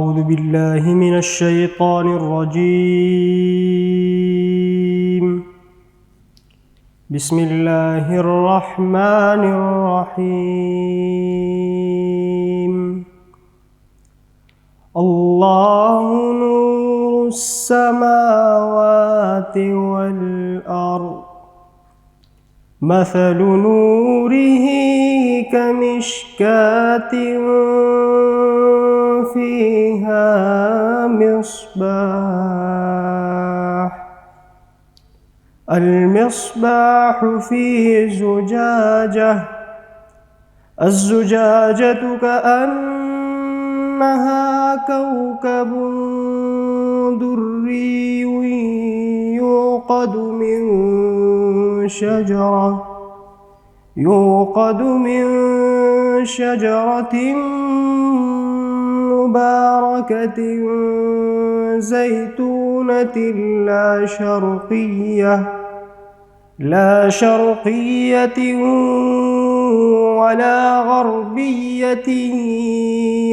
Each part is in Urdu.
أعوذ بالله من الشيطان الرجيم بسم الله الرحمن الرحيم الله نور السماوات والأرض مثل نوره كمشكاة فيها مصباح المصباح في الزجاجة كأنها كوكب دري يوقد من شجرة مباركة زيتونة لا شرقية ولا غربية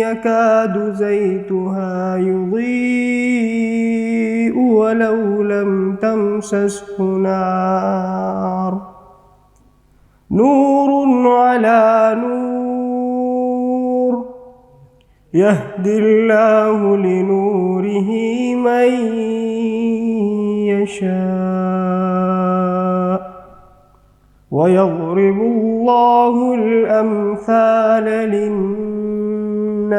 يكاد زيتها يضيء ولو لم تمسسه نار نور على نور يهدي الله لنوره من يشاء ويضرب الله الأمثال للناس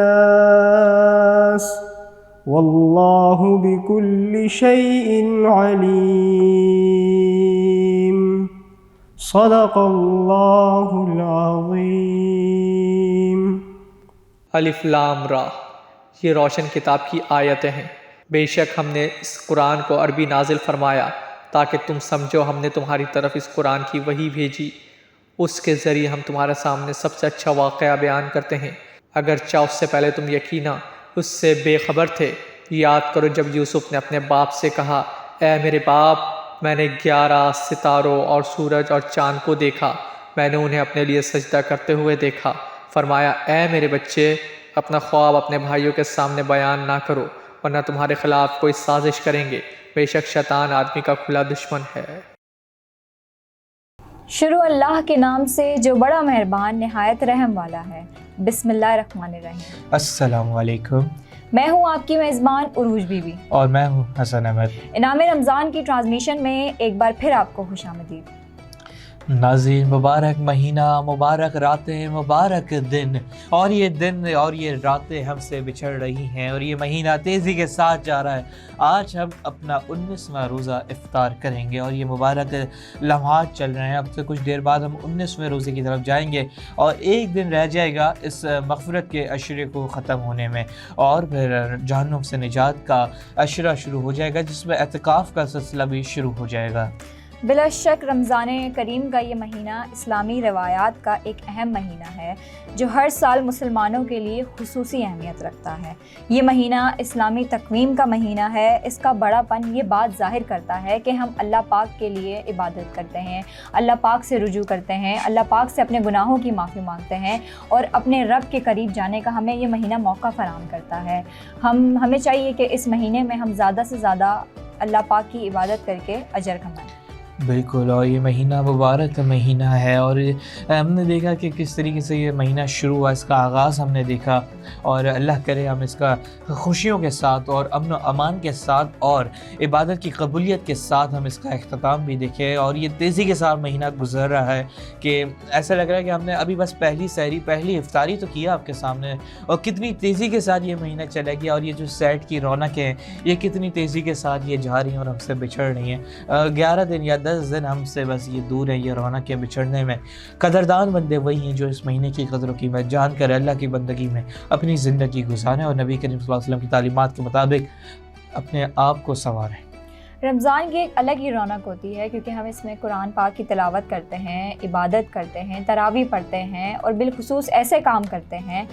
والله بكل شيء عليم صدق اللہ العظیم۔ الف لام را، یہ روشن کتاب کی آیتیں ہیں۔ بے شک ہم نے اس قرآن کو عربی نازل فرمایا تاکہ تم سمجھو ہم نے تمہاری طرف اس قرآن کی وحی بھیجی، اس کے ذریعے ہم تمہارے سامنے سب سے اچھا واقعہ بیان کرتے ہیں، اگرچہ اس سے پہلے تم یقینا اس سے بے خبر تھے۔ یاد کرو جب یوسف نے اپنے باپ سے کہا، اے میرے باپ، میں نے 11 ستاروں اور سورج اور چاند کو دیکھا، میں نے انہیں اپنے لیے سجدہ کرتے ہوئے دیکھا۔ فرمایا، اے میرے بچے، اپنا خواب اپنے بھائیوں کے سامنے بیان نہ کرو ورنہ تمہارے خلاف کوئی سازش کریں گے، بے شک شیطان آدمی کا کھلا دشمن ہے۔ شروع اللہ کے نام سے جو بڑا مہربان نہایت رحم والا ہے۔ بسم اللہ الرحمن الرحیم۔ السلام علیکم، میں ہوں آپ کی میزبان عروج بی بی اور میں ہوں حسن احمد۔ انعام رمضان کی ٹرانسمیشن میں ایک بار پھر آپ کو خوش آمدید۔ ناظرین، مبارک مہینہ، مبارک راتیں، مبارک دن، اور یہ دن اور یہ راتیں ہم سے بچھڑ رہی ہیں اور یہ مہینہ تیزی کے ساتھ جا رہا ہے۔ آج ہم اپنا 19واں روزہ افطار کریں گے اور یہ مبارک لمحات چل رہے ہیں۔ اب سے کچھ دیر بعد ہم 19ویں روزے کی طرف جائیں گے اور ایک دن رہ جائے گا اس مغفرت کے عشرے کو ختم ہونے میں، اور پھر جہنم سے نجات کا عشرہ شروع ہو جائے گا جس میں اعتکاف کا سلسلہ بھی شروع ہو جائے گا۔ بلا شک رمضان کریم کا یہ مہینہ اسلامی روایات کا ایک اہم مہینہ ہے جو ہر سال مسلمانوں کے لیے خصوصی اہمیت رکھتا ہے۔ یہ مہینہ اسلامی تقویم کا مہینہ ہے۔ اس کا بڑا پن یہ بات ظاہر کرتا ہے کہ ہم اللہ پاک کے لیے عبادت کرتے ہیں، اللہ پاک سے رجوع کرتے ہیں، اللہ پاک سے اپنے گناہوں کی معافی مانگتے ہیں اور اپنے رب کے قریب جانے کا ہمیں یہ مہینہ موقع فراہم کرتا ہے۔ ہمیں چاہیے کہ اس مہینے میں ہم زیادہ سے زیادہ اللہ پاک کی عبادت کر کے اجر کمائیں۔ بالکل، اور یہ مہینہ مبارک مہینہ ہے اور ہم نے دیکھا کہ کس طریقے سے یہ مہینہ شروع ہوا، اس کا آغاز ہم نے دیکھا، اور اللہ کرے ہم اس کا خوشیوں کے ساتھ اور امن و امان کے ساتھ اور عبادت کی قبولیت کے ساتھ ہم اس کا اختتام بھی دیکھیں۔ اور یہ تیزی کے ساتھ مہینہ گزر رہا ہے کہ ایسا لگ رہا ہے کہ ہم نے ابھی بس پہلی سحری، پہلی افطاری تو کیا آپ کے سامنے، اور کتنی تیزی کے ساتھ یہ مہینہ چلے گیا، اور یہ جو سیٹ کی رونقیں ہیں یہ کتنی تیزی کے ساتھ یہ جا رہی ہیں اور ہم سے بچھڑ رہی ہیں۔ 11 دن یا 10 دن ہم سے بس یہ دور ہیں، یہ رونقیں بچھڑنے میں۔ قدردان بندے وہی ہیں جو اس مہینے کی قدر و قیمت جان کر اللہ کی بندگی میں اپنی زندگی گزاریں اور نبی کریم صلی اللہ علیہ وسلم کی تعلیمات کے مطابق اپنے آپ کو سنواریں۔ رمضان کی ایک الگ ہی رونق ہوتی ہے کیونکہ ہم اس میں قرآن پاک کی تلاوت کرتے ہیں، عبادت کرتے ہیں، تراویح پڑھتے ہیں اور بالخصوص ایسے کام کرتے ہیں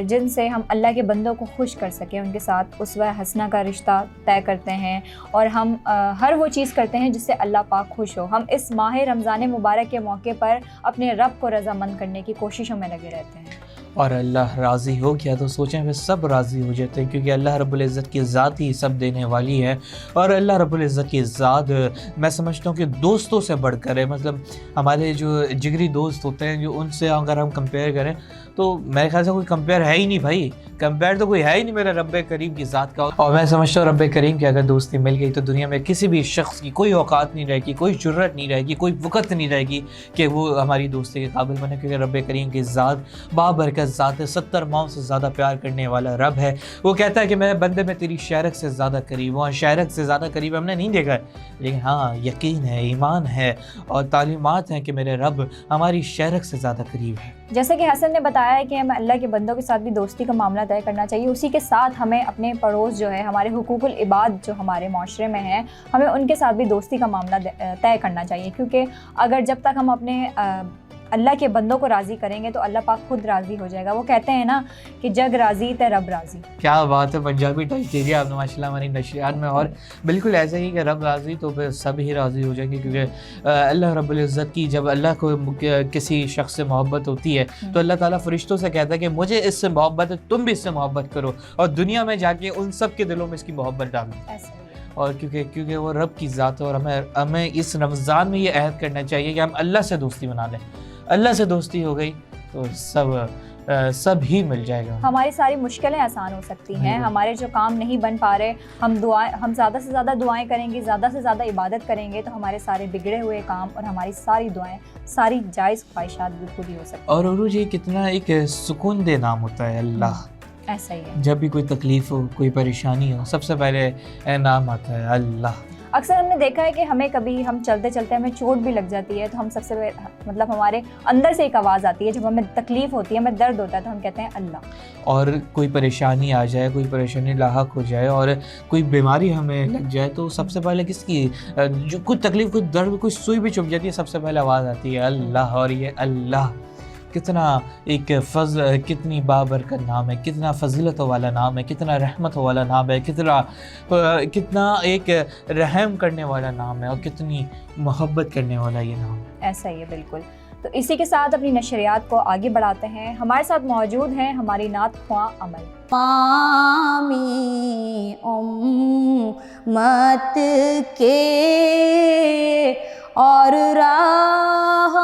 جن سے ہم اللہ کے بندوں کو خوش کر سکیں، ان کے ساتھ اسوہ حسنہ کا رشتہ طے کرتے ہیں اور ہم ہر وہ چیز کرتے ہیں جس سے اللہ پاک خوش ہو۔ ہم اس ماہ رمضان مبارک کے موقع پر اپنے رب کو رضامند کرنے کی کوششوں میں لگے رہتے ہیں۔ اور اللہ راضی ہو گیا تو سوچیں پھر سب راضی ہو جاتے ہیں، کیونکہ اللہ رب العزت کی ذات ہی سب دینے والی ہے. اور اللہ رب العزت کی ذات میں سمجھتا ہوں کہ دوستوں سے بڑھ کر ہے. مطلب ہمارے جو جگری دوست ہوتے ہیں، جو ان سے اگر ہم کمپیئر کریں تو میرے خیال سے کوئی کمپیئر ہے ہی نہیں بھائی. کمپیئر تو کوئی ہے ہی نہیں میرے رب کریم کی ذات کا. اور میں سمجھتا ہوں رب کریم کی اگر دوستی مل گئی تو دنیا میں کسی بھی شخص کی کوئی اوقات نہیں رہے گی، کوئی جرت نہیں رہے گی، کوئی وقت نہیں رہے گی کہ وہ ہماری دوستی کے قابل بنے، کیونکہ رب کریم کی ذات بابرکت ذات ہے. 70 ماؤں سے زیادہ پیار کرنے والا رب ہے. وہ کہتا ہے کہ میں بندے میں تیری شہرک سے زیادہ قریب ہوں. شہرک سے زیادہ قریب ہم نے نہیں دیکھا ہے، لیکن ہاں یقین ہے، ایمان ہے اور تعلیمات ہیں کہ میرے رب ہماری شہرک سے زیادہ قریب ہے. جیسے کہ حسن نے بتایا ہے کہ ہمیں اللہ کے بندوں کے ساتھ بھی دوستی کا معاملہ طے کرنا چاہیے، اسی کے ساتھ ہمیں اپنے پڑوس جو ہے، ہمارے حقوق العباد جو ہمارے معاشرے میں ہیں، ہمیں ان کے ساتھ بھی دوستی کا معاملہ طے کرنا چاہیے. کیونکہ اگر جب تک ہم اپنے اللہ کے بندوں کو راضی کریں گے تو اللہ پاک خود راضی ہو جائے گا. وہ کہتے ہیں نا کہ جگ راضی تے رب راضی. کیا بات ہے، پنجابی ٹچ دے دیا آپ نے ماشاء اللہ ہماری نشریات میں. اور بالکل ایسا ہی کہ رب راضی تو پھر سب ہی راضی ہو جائیں گے، کیونکہ اللہ رب العزت کی جب اللہ کو کسی شخص سے محبت ہوتی ہے تو اللہ تعالیٰ فرشتوں سے کہتا ہے کہ مجھے اس سے محبت ہے، تم بھی اس سے محبت کرو، اور دنیا میں جا کے ان سب کے دلوں میں اس کی محبت ڈالو. اور کیونکہ وہ رب کی ذات ہے. اور ہمیں اس رمضان میں یہ عہد کرنا چاہیے کہ ہم اللہ سے دوستی بنا لیں. اللہ سے دوستی ہو گئی تو سب ہی مل جائے گا. ہماری ساری مشکلیں آسان ہو سکتی ہیں. ہمارے جو کام نہیں بن پا رہے، ہم زیادہ سے زیادہ دعائیں کریں گے، زیادہ سے زیادہ عبادت کریں گے تو ہمارے سارے بگڑے ہوئے کام اور ہماری ساری دعائیں، ساری جائز خواہشات بھی پوری ہو سکتی ہیں. اور عروج یہ کتنا ایک سکون دہ نام ہوتا ہے اللہ. ایسا ہی ہے، جب بھی کوئی تکلیف ہو، کوئی پریشانی ہو، سب سے پہلے نام آتا ہے اللہ. اکثر ہم نے دیکھا ہے کہ ہمیں کبھی ہم چلتے چلتے ہمیں چوٹ بھی لگ جاتی ہے تو ہم سب سے مطلب ہمارے اندر سے ایک آواز آتی ہے، جب ہمیں تکلیف ہوتی ہے، ہمیں درد ہوتا ہے تو ہم کہتے ہیں اللہ. اور کوئی پریشانی آ جائے، کوئی پریشانی لاحق ہو جائے اور کوئی بیماری ہمیں لگ جائے تو سب سے پہلے کس کی جو کوئی تکلیف، کوئی درد، کوئی سوئی بھی چبھ جاتی ہے، سب سے پہلے آواز آتی ہے اللہ. اور یہ اللہ کتنا ایک کتنی بابرکت نام ہے، کتنا فضیلتوں والا نام ہے، کتنا رحمتوں والا نام ہے، کتنا ایک رحم کرنے والا نام ہے اور کتنی محبت کرنے والا یہ نام ہے. ایسا ہی ہے بالکل. تو اسی کے ساتھ اپنی نشریات کو آگے بڑھاتے ہیں. ہمارے ساتھ موجود ہیں ہماری نعت خواں عمل. مامی امت کے اور رہنما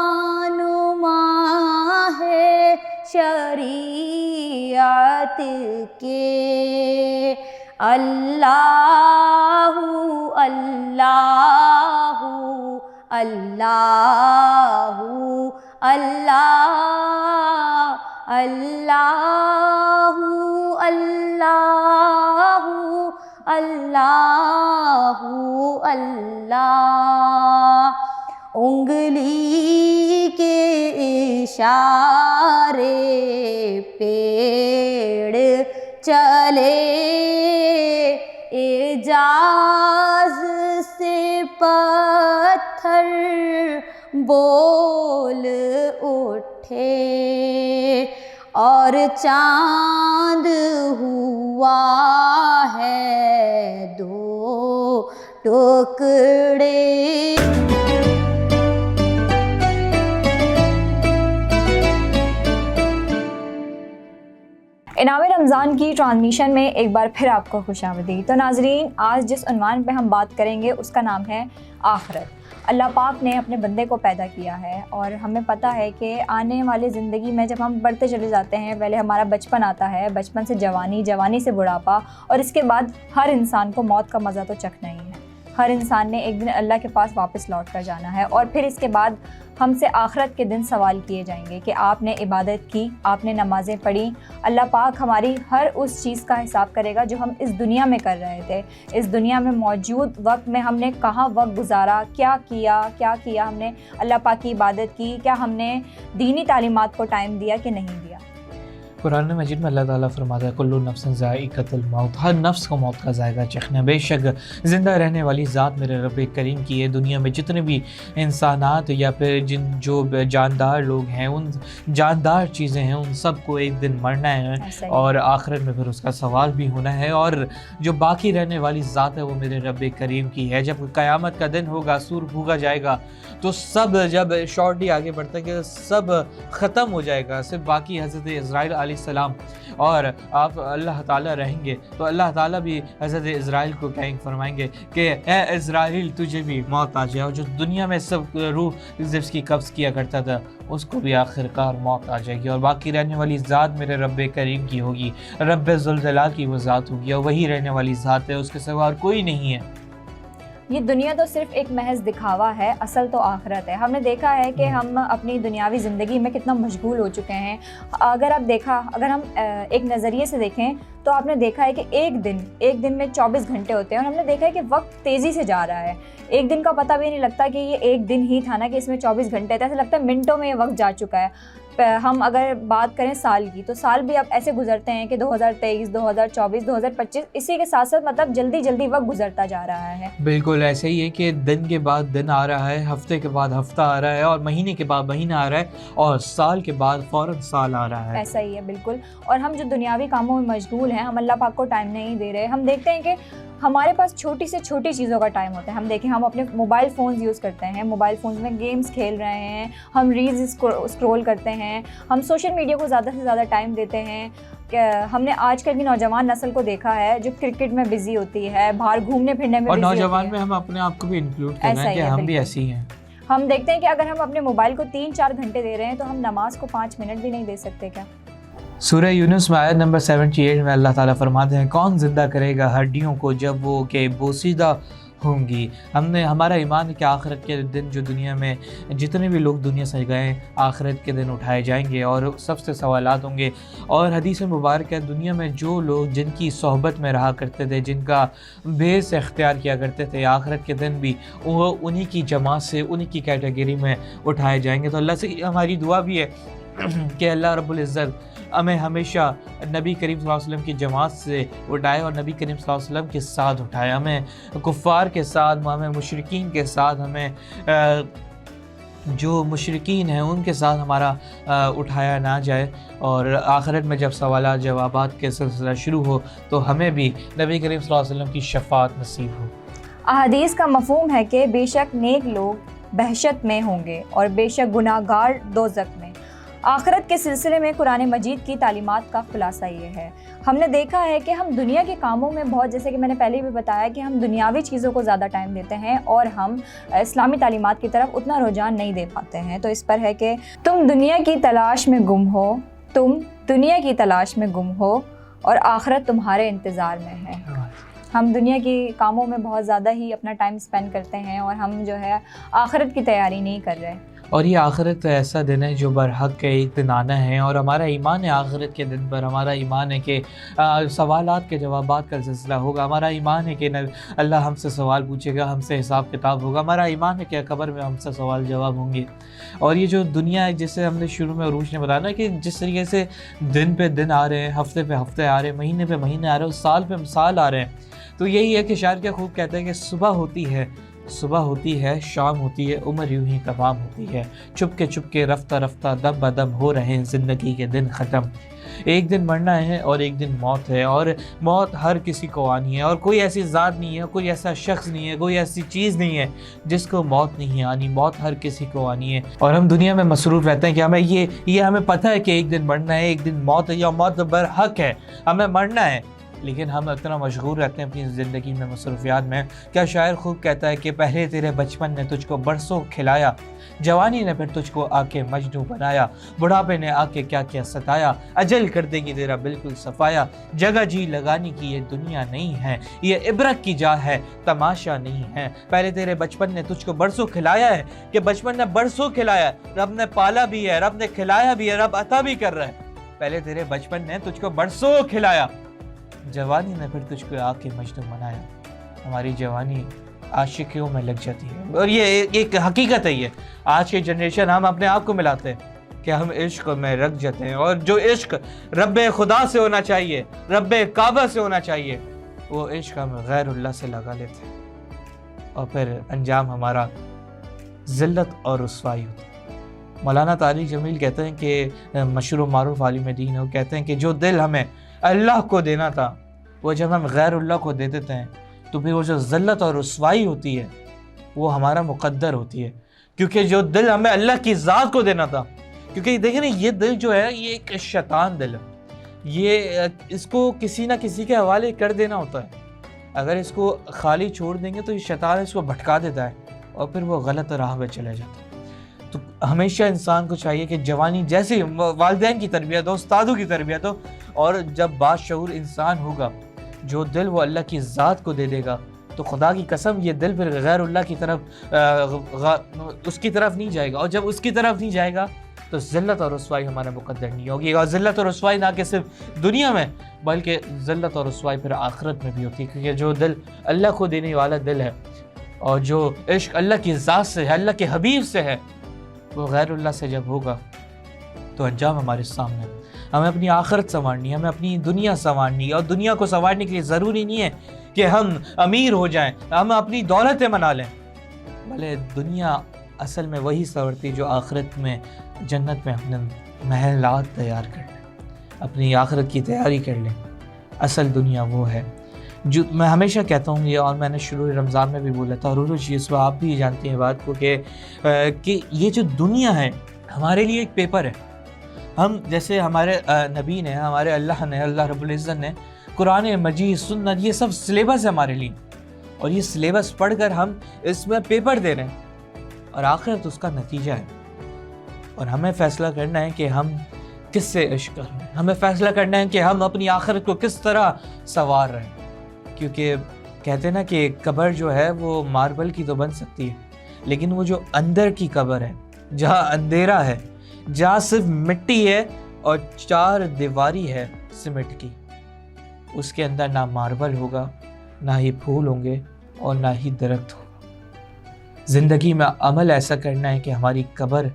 ہے شریعت کے. اللہ اللہ اللہ اللہ اللہ اللہ اللہ اللہ. انگلی کے اشارے پیڑ چلے، اعجاز سے پتھر بول اٹھے، اور چاند ہوا ہے دو ٹکڑے. انعام رمضان کی ٹرانسمیشن میں ایک بار پھر آپ کو خوش آمدید. تو ناظرین، آج جس عنوان پہ ہم بات کریں گے اس کا نام ہے آخرت. اللہ پاک نے اپنے بندے کو پیدا کیا ہے اور ہمیں پتہ ہے کہ آنے والی زندگی میں جب ہم بڑھتے چلے جاتے ہیں، پہلے ہمارا بچپن آتا ہے، بچپن سے جوانی، جوانی سے بڑھاپا، اور اس کے بعد ہر انسان کو موت کا مزہ تو چکھنا ہی ہے. ہر انسان نے ایک دن اللہ کے پاس واپس لوٹ کر جانا ہے، اور پھر اس کے بعد ہم سے آخرت کے دن سوال کیے جائیں گے کہ آپ نے عبادت کی، آپ نے نمازیں پڑھی. اللہ پاک ہماری ہر اس چیز کا حساب کرے گا جو ہم اس دنیا میں کر رہے تھے. اس دنیا میں موجود وقت میں ہم نے کہاں وقت گزارا، کیا کیا ہم نے اللہ پاک کی عبادت کی، کیا ہم نے دینی تعلیمات کو ٹائم دیا کہ نہیں دیا. قرآن مجید میں اللہ تعالیٰ فرماتا ہے کلُّ نفس ذائقۃ الموت، ہر نفس کو موت کا ذائقہ چکھنا ہے۔ بے شک زندہ رہنے والی ذات میرے رب کریم کی ہے۔ دنیا میں جتنے بھی انسانات یا پھر جو جاندار لوگ ہیں، ان جاندار چیزیں ہیں، ان سب کو ایک دن مرنا ہے اور آخرت میں پھر اس کا سوال بھی ہونا ہے۔ اور جو باقی رہنے والی ذات ہے وہ میرے رب کریم کی ہے۔ جب قیامت کا دن ہوگا، سور پھونکا جائے گا تو سب جب شارٹلی آگے بڑھتا ہے کہ سب ختم ہو جائے گا، صرف باقی حضرت اسرائیل علیہ السلام اور آپ اللہ تعالیٰ رہیں گے، تو اللہ تعالیٰ بھی حضرت اسرائیل کو فرمائیں گے کہ اے اسرائیل تجھے بھی موت آ جائے، اور جو دنیا میں سب روح جس کی قبض کیا کرتا تھا اس کو بھی آخرکار موت آ جائے گی، اور باقی رہنے والی ذات میرے رب کریم کی ہوگی، رب ذوالجلال کی وہ ذات ہوگی، اور وہی رہنے والی ذات ہے، اس کے سوا اور کوئی نہیں ہے۔ یہ دنیا تو صرف ایک محض دکھاوا ہے، اصل تو آخرت ہے۔ ہم نے دیکھا ہے کہ ہم اپنی دنیاوی زندگی میں کتنا مشغول ہو چکے ہیں۔ اگر ہم ایک نظریے سے دیکھیں تو آپ نے دیکھا ہے کہ ایک دن میں 24 گھنٹے ہوتے ہیں، اور ہم نے دیکھا ہے کہ وقت تیزی سے جا رہا ہے۔ ایک دن کا پتہ بھی نہیں لگتا کہ یہ ایک دن ہی تھا نا، کہ اس میں 24 گھنٹے تھے، ایسا لگتا ہے منٹوں میں یہ وقت جا چکا ہے۔ ہم اگر بات کریں سال کی تو سال بھی اب ایسے گزرتے ہیں کہ 2023 2024 2025 اسی کے ساتھ ساتھ مطلب جلدی وقت گزرتا جا رہا ہے۔ بالکل ایسے ہی ہے کہ دن کے بعد دن آ رہا ہے، ہفتے کے بعد ہفتہ آ رہا ہے، اور مہینے کے بعد مہینہ آ رہا ہے، اور سال کے بعد فوراً سال آ رہا ہے۔ ایسا ہی ہے بالکل۔ اور ہم جو دنیاوی کاموں میں مشغول ہیں، ہم اللہ پاک کو ٹائم نہیں دے رہے۔ ہم دیکھتے ہیں کہ ہمارے پاس چھوٹی سے چھوٹی چیزوں کا ٹائم ہوتا ہے۔ ہم دیکھیں ہم اپنے موبائل فونز یوز کرتے ہیں، موبائل فونز میں گیمز کھیل رہے ہیں، ہم ریلز اسکرول کرتے ہیں، ہم سوشل میڈیا کو زیادہ سے زیادہ ٹائم دیتے ہیں۔ ہم نے آج کل کی نوجوان نسل کو دیکھا ہے جو کرکٹ میں بزی ہوتی ہے، باہر گھومنے پھرنے میں، اور نوجوان میں ہم اپنے آپ کو بھی انکلوڈ کرنا ہے کہ ہم بھی ایسی ہیں۔ ہم دیکھتے ہیں کہ اگر ہم اپنے موبائل کو 3-4 گھنٹے دے رہے ہیں تو ہم نماز کو 5 منٹ بھی نہیں دے سکتے کیا؟ سورہ یونس میں آیت نمبر 78 میں اللہ تعالیٰ فرماتے ہیں کون زندہ کرے گا ہڈیوں کو جب وہ کہ بوسیدہ ہوں گی۔ ہمارا ایمان ہے کہ آخرت کے دن جو دنیا میں جتنے بھی لوگ دنیا سے گئے آخرت کے دن اٹھائے جائیں گے اور سب سے سوالات ہوں گے۔ اور حدیث مبارک ہے دنیا میں جو لوگ جن کی صحبت میں رہا کرتے تھے، جن کا بیس اختیار کیا کرتے تھے، آخرت کے دن بھی وہ انہی کی جماعت سے انہی کی کیٹیگری میں اٹھائے جائیں گے۔ تو اللہ سے ہماری دعا بھی ہے کہ اللہ رب العزت ہمیں ہمیشہ نبی کریم صلی اللہ علیہ وسلم کی جماعت سے اٹھائے اور نبی کریم صلی اللہ علیہ وسلم کے ساتھ اٹھائے، ہمیں کفار کے ساتھ، ہمیں مشرکین کے ساتھ، ہمیں جو مشرکین ہیں ان کے ساتھ ہمارا اٹھایا نہ جائے، اور آخرت میں جب سوالات جوابات کے سلسلہ شروع ہو تو ہمیں بھی نبی کریم صلی اللہ علیہ وسلم کی شفاعت نصیب ہو۔ احادیث کا مفہوم ہے کہ بے شک نیک لوگ بہشت میں ہوں گے اور بے شک گناہ گار دوزخ میں۔ آخرت کے سلسلے میں قرآن مجید کی تعلیمات کا خلاصہ یہ ہے۔ ہم نے دیکھا ہے کہ ہم دنیا کے کاموں میں بہت، جیسے کہ میں نے پہلے بھی بتایا کہ ہم دنیاوی چیزوں کو زیادہ ٹائم دیتے ہیں اور ہم اسلامی تعلیمات کی طرف اتنا رجحان نہیں دے پاتے ہیں۔ تو اس پر ہے کہ تم دنیا کی تلاش میں گم ہو اور آخرت تمہارے انتظار میں ہے۔ ہم دنیا کی کاموں میں بہت زیادہ ہی اپنا ٹائم اسپینڈ کرتے ہیں اور ہم جو ہے آخرت کی تیاری نہیں کر رہے۔ اور یہ آخرت ایسا دن ہے جو برحق کے ایک دن آنا ہے، اور ہمارا ایمان ہے آخرت کے دن پر، ہمارا ایمان ہے کہ سوالات کے جوابات کا سلسلہ ہوگا، ہمارا ایمان ہے کہ اللہ ہم سے سوال پوچھے گا، ہم سے حساب کتاب ہوگا، ہمارا ایمان ہے کہ قبر میں ہم سے سوال جواب ہوں گے۔ اور یہ جو دنیا ہے جسے ہم نے شروع میں عروج نے بتایا نا کہ جس طریقے سے دن پہ دن آ رہے ہیں، ہفتے پہ ہفتے آ رہے ہیں، مہینے پہ مہینے آ رہے ہیں، سال پہ سال آ رہے ہیں، تو یہی ہے کہ شاعر کیا خوب کہتے ہیں کہ صبح ہوتی ہے شام ہوتی ہے، عمر یوں ہی تمام ہوتی ہے، چپ کے رفتہ رفتہ دم بدم ہو رہے ہیں زندگی کے دن ختم۔ ایک دن مرنا ہے اور ایک دن موت ہے، اور موت ہر کسی کو آنی ہے، اور کوئی ایسی ذات نہیں ہے، کوئی ایسا شخص نہیں ہے، کوئی ایسی چیز نہیں ہے جس کو موت نہیں آنی، موت ہر کسی کو آنی ہے۔ اور ہم دنیا میں مصروف رہتے ہیں کہ ہمیں یہ ہمیں پتہ ہے کہ ایک دن مرنا ہے، ایک دن موت ہے، یا موت برحق ہے، ہمیں مرنا ہے، لیکن ہم اتنا مشغول رہتے ہیں اپنی زندگی میں مصروفیات میں۔ کیا شاعر خوب کہتا ہے کہ پہلے تیرے بچپن نے تجھ کو برسوں کھلایا، جوانی نے پھر تجھ کو آ کے مجنوں بنایا، بڑھاپے نے آ کے کیا کیا ستایا، اجل کر دے گی تیرا بالکل صفایا، جگہ جی لگانے کی یہ دنیا نہیں ہے، یہ عبرت کی جا ہے تماشا نہیں ہے۔ پہلے تیرے بچپن نے تجھ کو برسوں کھلایا ہے، کہ بچپن نے برسوں کھلایا، رب نے پالا بھی ہے، رب نے کھلایا بھی ہے، رب عطا بھی کر رہا ہے۔ پہلے تیرے بچپن نے تجھ کو برسوں کھلایا، جوانی نے پھر تجھ کو آ کے مجنوں بنایا۔ ہماری جوانی عاشقیوں میں لگ جاتی ہے، اور یہ ایک حقیقت ہے۔ یہ آج کی جنریشن ہم اپنے آپ کو ملاتے ہیں کہ ہم عشق میں رکھ جاتے ہیں، اور جو عشق رب خدا سے ہونا چاہیے، رب کعبہ سے ہونا چاہیے، وہ عشق ہم غیر اللہ سے لگا لیتے ہیں، اور پھر انجام ہمارا ذلت اور رسوائی ہوتا ہے۔ مولانا طارق جمیل کہتے ہیں کہ مشہور و معروف عالم دین ہے، وہ کہتے ہیں کہ جو دل ہمیں اللہ کو دینا تھا، وہ جب ہم غیر اللہ کو دے دیتے ہیں تو پھر وہ جو ذلت اور رسوائی ہوتی ہے وہ ہمارا مقدر ہوتی ہے، کیونکہ جو دل ہمیں اللہ کی ذات کو دینا تھا، کیونکہ دیکھیں نا یہ دل جو ہے یہ ایک شیطان دل ہے، یہ اس کو کسی نہ کسی کے حوالے کر دینا ہوتا ہے، اگر اس کو خالی چھوڑ دیں گے تو یہ شیطان اس کو بھٹکا دیتا ہے اور پھر وہ غلط راہ پہ چلے جاتا ہے۔ تو ہمیشہ انسان کو چاہیے کہ جوانی جیسے والدین کی تربیت ہو، استادوں کی تربیت ہو، اور جب باشعور انسان ہوگا جو دل وہ اللہ کی ذات کو دے دے گا تو خدا کی قسم یہ دل پھر غیر اللہ کی طرف اس کی طرف نہیں جائے گا، اور جب اس کی طرف نہیں جائے گا تو ذلت اور رسوائی ہمارا مقدر نہیں ہوگی، اور ذلت اور رسوائی نہ کہ صرف دنیا میں بلکہ ذلت اور رسوائی پھر آخرت میں بھی ہوتی ہے، کیونکہ جو دل اللہ کو دینے والا دل ہے اور جو عشق اللہ کی ذات سے ہے، اللہ کے حبیب سے ہے، وہ غیر اللہ سے جب ہوگا تو انجام ہمارے سامنے ہے۔ ہمیں اپنی آخرت سنوارنی ہے، ہمیں اپنی دنیا سنوارنی ہے، اور دنیا کو سنوارنے کے لیے ضروری نہیں ہے کہ ہم امیر ہو جائیں، ہم اپنی دولتیں منا لیں، بھلے دنیا اصل میں وہی سنورتی جو آخرت میں جنت میں اپنے محلات تیار کر لیں، اپنی آخرت کی تیاری کر لیں، اصل دنیا وہ ہے جو میں ہمیشہ کہتا ہوں یہ، اور میں نے شروع رمضان میں بھی بولا تھا، اور عروج اس وقت آپ بھی جانتے ہیں بات کو کہ یہ جو دنیا ہے ہمارے لیے ایک پیپر ہے۔ ہم جیسے ہمارے نبی نے، ہمارے اللہ نے، اللہ رب العزت نے قرآن مجید، سنت، یہ سب سلیبس ہے ہمارے لیے، اور یہ سلیبس پڑھ کر ہم اس میں پیپر دے رہے ہیں، اور آخرت اس کا نتیجہ ہے، اور ہمیں فیصلہ کرنا ہے کہ ہم کس سے عشق کر رہے ہیں، ہمیں فیصلہ کرنا ہے کہ ہم اپنی آخرت کو کس طرح سنوار رہے ہیں، کیونکہ کہتے ہیں نا کہ قبر جو ہے وہ ماربل کی تو بن سکتی ہے، لیکن وہ جو اندر کی قبر ہے، جہاں اندھیرا ہے، جہاں صرف مٹی ہے اور چار دیواری ہے سیمنٹ کی، اس کے اندر نہ ماربل ہوگا، نہ ہی پھول ہوں گے، اور نہ ہی درخت ہوگا۔ زندگی میں عمل ایسا کرنا ہے کہ ہماری قبر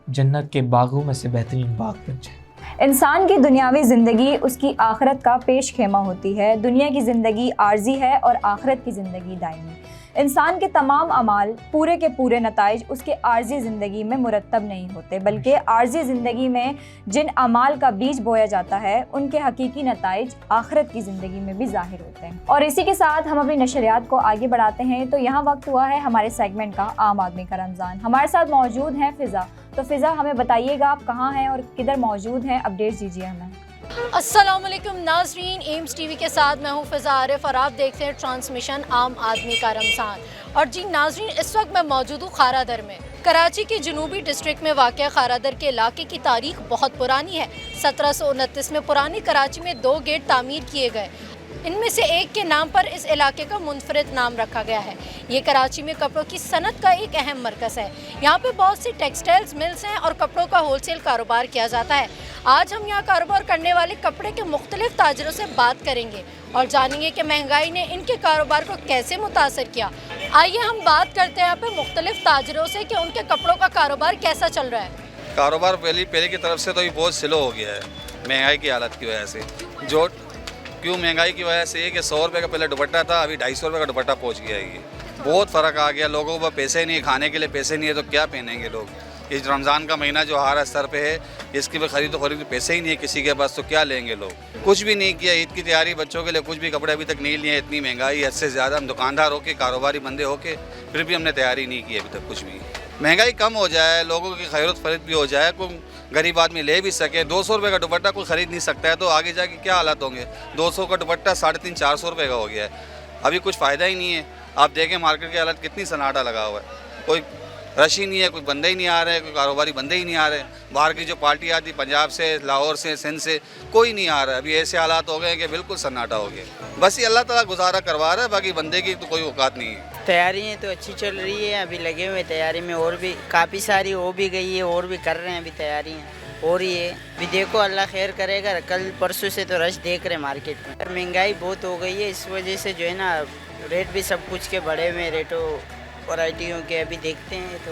جنت کے باغوں میں سے بہترین باغ بن جائے۔ انسان کی دنیاوی زندگی اس کی آخرت کا پیش خیمہ ہوتی ہے۔ دنیا کی زندگی عارضی ہے اور آخرت کی زندگی دائمی۔ انسان کے تمام اعمال، پورے کے پورے نتائج اس کے عارضی زندگی میں مرتب نہیں ہوتے، بلکہ عارضی زندگی میں جن اعمال کا بیج بویا جاتا ہے ان کے حقیقی نتائج آخرت کی زندگی میں بھی ظاہر ہوتے ہیں۔ اور اسی کے ساتھ ہم اپنی نشریات کو آگے بڑھاتے ہیں تو یہاں وقت ہوا ہے ہمارے سیگمنٹ کا، عام آدمی کا رمضان۔ ہمارے ساتھ موجود ہیں فضا۔ تو فضا، ہمیں بتائیے گا آپ کہاں ہیں اور کدھر موجود ہیں، اپڈیٹس دیجیے ہمیں۔ السلام علیکم ناظرین، ایمز ٹی وی کے ساتھ میں ہوں فضا عارف اور آپ دیکھتے ہیں ٹرانسمیشن عام آدمی کا رمضان۔ اور جی ناظرین، اس وقت میں موجود ہوں خارا در میں۔ کراچی کے جنوبی ڈسٹرکٹ میں واقع خارا در کے علاقے کی تاریخ بہت پرانی ہے۔ 1729 میں پرانی کراچی میں 2 گیٹ تعمیر کیے گئے، ان میں سے ایک کے نام پر اس علاقے کا منفرد نام رکھا گیا ہے۔ یہ کراچی میں کپڑوں کی صنعت کا ایک اہم مرکز ہے۔ یہاں پہ بہت سی ٹیکسٹائلز ملز ہیں اور کپڑوں کا ہول سیل کاروبار کیا جاتا ہے۔ آج ہم یہاں کاروبار کرنے والے کپڑے کے مختلف تاجروں سے بات کریں گے اور جانیں گے کہ مہنگائی نے ان کے کاروبار کو کیسے متاثر کیا۔ آئیے ہم بات کرتے ہیں یہاں پہ مختلف تاجروں سے کہ ان کے کپڑوں کا کاروبار کیسا چل رہا ہے۔ کاروبار پہلے کی طرف سے تو یہ بہت سلو ہو گیا ہے مہنگائی کی حالت کی وجہ سے۔ جو کیوں مہنگائی کی وجہ سے یہ کہ 100 روپے کا پہلے دوپٹہ تھا، ابھی 250 روپے کا دوپٹہ پہنچ گیا ہے۔ یہ بہت فرق آ گیا، لوگوں کو پیسے نہیں، کھانے کے لیے پیسے نہیں ہے تو کیا پہنیں گے لوگ۔ اس رمضان کا مہینہ جو ہر استر پہ ہے، اس کی خرید پیسے ہی نہیں ہے کسی کے پاس، تو کیا لیں گے لوگ۔ کچھ بھی نہیں کیا عید کی تیاری، بچوں کے لیے کچھ بھی کپڑے ابھی تک نہیں لیے۔ اتنی مہنگائی حد سے زیادہ، ہم دکاندار ہو کے، کاروباری بندے ہو کے، پھر بھی ہم نے تیاری نہیں کی ابھی تک کچھ بھی۔ مہنگائی کم ہو جائے، لوگوں کی خیر و فرید بھی ہو جائے، کوئی غریب آدمی لے بھی سکے۔ 200 روپے کا دوپٹہ کوئی خرید نہیں سکتا ہے تو آگے جا کے کیا حالات ہوں گے۔ 200 کا دوپٹہ 350-400 روپے کا ہو گیا ہے، ابھی کچھ فائدہ ہی نہیں ہے۔ آپ دیکھیں مارکیٹ کی حالت کتنی سناٹا لگا ہوا ہے، کوئی رش ہی نہیں ہے، کوئی بندے ہی نہیں آ رہے، کوئی کاروباری بندے ہی نہیں آ رہے۔ باہر کی جو پارٹی آتی پنجاب سے، لاہور سے، سندھ سے، کوئی نہیں آ رہا ہے۔ ابھی ایسے حالات ہو گئے کہ بالکل سناٹا ہو گیا۔ بس یہ اللہ تعالیٰ گزارا کروا رہا ہے، باقی بندے کی تو کوئی اوقات نہیں ہے۔ تیاریاں تو اچھی چل رہی ہے، ابھی لگے ہوئے تیاری میں، اور بھی کافی ساری ہو بھی گئی ہے، اور بھی کر رہے ہیں ابھی تیاریاں ہو رہی ہے۔ ابھی دیکھو اللہ خیر کرے گا، کل پرسوں سے تو رش دیکھ رہے ہیں مارکیٹ میں۔ مہنگائی بہت ہو گئی ہے، اس وجہ سے جو ہے نا ریٹ بھی سب کچھ کے بڑھے ہوئے، ریٹوں ورائٹیوں کے ابھی دیکھتے ہیں تو